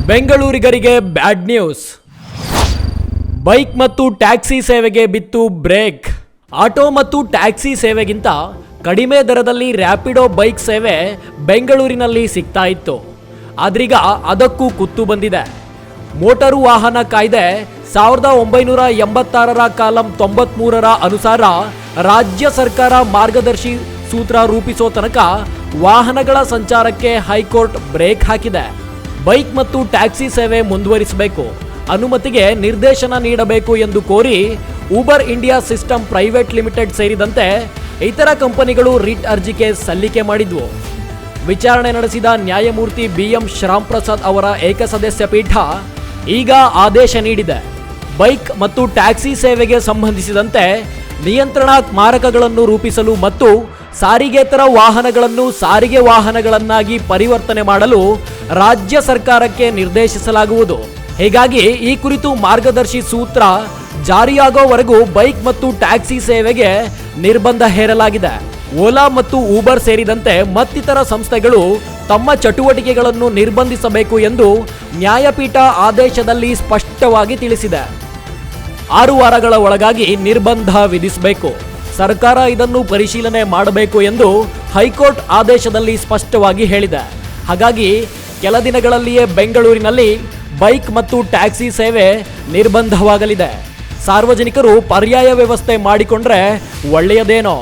ಬೆಂಗಳೂರಿಗರಿಗೆ bad news. Bike ಮತ್ತು taxi ಸೇವೆಗೆ ಬಿತ್ತು ಬ್ರೇಕ್. ಆಟೋ ಮತ್ತು ಟ್ಯಾಕ್ಸಿ ಸೇವೆಗಿಂತ ಕಡಿಮೆ ದರದಲ್ಲಿ ರ್ಯಾಪಿಡೋ ಬೈಕ್ ಸೇವೆ ಬೆಂಗಳೂರಿನಲ್ಲಿ ಸಿಗ್ತಾ ಇತ್ತು. ಆದ್ರೀಗ ಅದಕ್ಕೂ ಕುತ್ತು ಬಂದಿದೆ. ಮೋಟಾರು ವಾಹನ ಕಾಯ್ದೆ 1986ರ ಕಾಲಂ 93ರ ಅನುಸಾರ ರಾಜ್ಯ ಸರ್ಕಾರ ಮಾರ್ಗದರ್ಶಿ ಸೂತ್ರ ರೂಪಿಸೋ ತನಕ ವಾಹನಗಳ ಸಂಚಾರಕ್ಕೆ ಹೈಕೋರ್ಟ್ ಬ್ರೇಕ್ ಹಾಕಿದೆ. ಬೈಕ್ ಮತ್ತು ಟ್ಯಾಕ್ಸಿ ಸೇವೆ ಮುಂದುವರಿಸಬೇಕು, ಅನುಮತಿಗೆ ನಿರ್ದೇಶನ ನೀಡಬೇಕು ಎಂದು ಕೋರಿ Uber India system private limited ಸೇರಿದಂತೆ ಇತರ ಕಂಪನಿಗಳು ರಿಟ್ ಅರ್ಜಿಗೆ ಸಲ್ಲಿಕೆ ಮಾಡಿದ್ವು. ವಿಚಾರಣೆ ನಡೆಸಿದ ನ್ಯಾಯಮೂರ್ತಿ BM ಶ್ರಾಮ್ ಪ್ರಸಾದ್ ಅವರ ಏಕಸದಸ್ಯ ಪೀಠ ಈಗ ಆದೇಶ ನೀಡಿದೆ. ಬೈಕ್ ಮತ್ತು ಟ್ಯಾಕ್ಸಿ ಸೇವೆಗೆ ಸಂಬಂಧಿಸಿದಂತೆ ನಿಯಂತ್ರಣ ಮಾರಕಗಳನ್ನು ರೂಪಿಸಲು ಮತ್ತು ಸಾರಿಗೆತರ ವಾಹನಗಳನ್ನು ಸಾರಿಗೆ ವಾಹನಗಳನ್ನಾಗಿ ಪರಿವರ್ತನೆ ಮಾಡಲು ರಾಜ್ಯ ಸರ್ಕಾರಕ್ಕೆ ನಿರ್ದೇಶಿಸಲಾಗುವುದು. ಹೀಗಾಗಿ ಈ ಕುರಿತು ಮಾರ್ಗದರ್ಶಿ ಸೂತ್ರ ಜಾರಿಯಾಗೋವರೆಗೂ ಬೈಕ್ ಮತ್ತು ಟ್ಯಾಕ್ಸಿ ಸೇವೆಗೆ ನಿರ್ಬಂಧ ಹೇರಲಾಗಿದೆ. ಓಲಾ ಮತ್ತು ಊಬರ್ ಸೇರಿದಂತೆ ಮತ್ತಿತರ ಸಂಸ್ಥೆಗಳು ತಮ್ಮ ಚಟುವಟಿಕೆಗಳನ್ನು ನಿರ್ಬಂಧಿಸಬೇಕು ಎಂದು ನ್ಯಾಯಪೀಠ ಆದೇಶದಲ್ಲಿ ಸ್ಪಷ್ಟವಾಗಿ ತಿಳಿಸಿದೆ. 6 ವಾರಗಳ ಒಳಗಾಗಿ ನಿರ್ಬಂಧ ವಿಧಿಸಬೇಕು. ಸರ್ಕಾರ ಇದನ್ನು ಪರಿಶೀಲನೆ ಮಾಡಬೇಕು ಎಂದು ಹೈಕೋರ್ಟ್ ಆದೇಶದಲ್ಲಿ ಸ್ಪಷ್ಟವಾಗಿ ಹೇಳಿದೆ. ಹಾಗಾಗಿ ಕೆಲ ದಿನಗಳಲ್ಲಿಯೇ ಬೆಂಗಳೂರಿನಲ್ಲಿ ಬೈಕ್ ಮತ್ತು ಟ್ಯಾಕ್ಸಿ ಸೇವೆ ನಿರ್ಬಂಧವಾಗಲಿದೆ. ಸಾರ್ವಜನಿಕರು ಪರ್ಯಾಯ ವ್ಯವಸ್ಥೆ ಮಾಡಿಕೊಂಡ್ರೆ ಒಳ್ಳೆಯದೇನೋ.